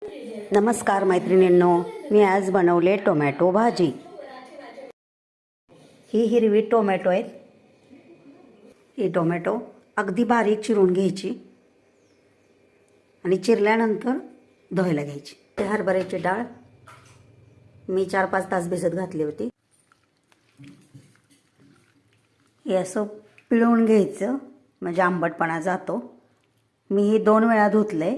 नमस्कार मैत्रिणींनो, मी आज बनवले टोमॅटो भाजी। ही हिरवी टोमॅटो आहेत। ही टोमॅटो अगदी बारीक चिरून घ्यायची आणि चिरल्यानंतर धुवायला घ्यायची। ही हरभऱ्याची डाळ मी 4-5 तास भिजत घातली होती। हे असं पिळून घ्यायचं म्हणजे आंबटपणा जातो। मी ही 2 वेळा धुतले।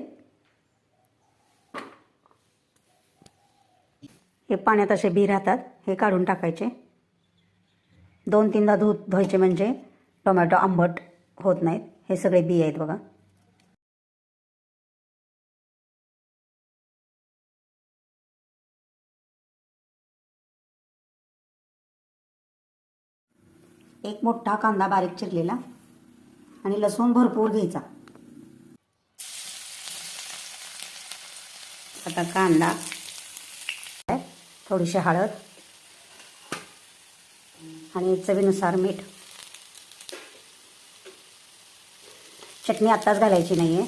हे पाण्यात असे बी राहतात, हे काढून टाकायचे। 2-3दा धुवायचे म्हणजे टोमॅटो आंबट होत नाहीत। हे सगळे बी आहेत बघा। एक मोठा कांदा बारीक चिरलेला आणि लसूण भरपूर घ्यायचा। आता कांदा, थोडीशी हळद आणि चवीनुसार मीठ। चटणी आत्ताच घालायची नाहीये।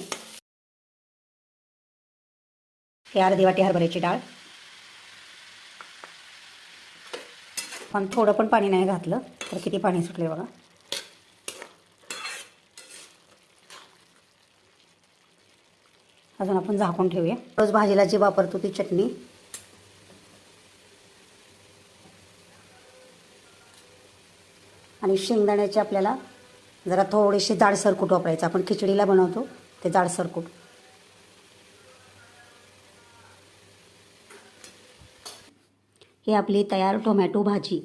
ही अर्धी वाटी हरभऱ्याची डाळ, पण थोडं पण पाणी नाही घातलं तर किती पाणी सुटले बघा। अजून आपण झाकून ठेवूया। रोज भाजीला जी वापरतो ती चटणी। आणि शेंगदाण्याची आपल्याला जरा थोडीशी जाडसर कूट वापरायचं। आपण खिचडीला बनवतो ते जाडसर कूट। ही आपली तयार टोमॅटो भाजी।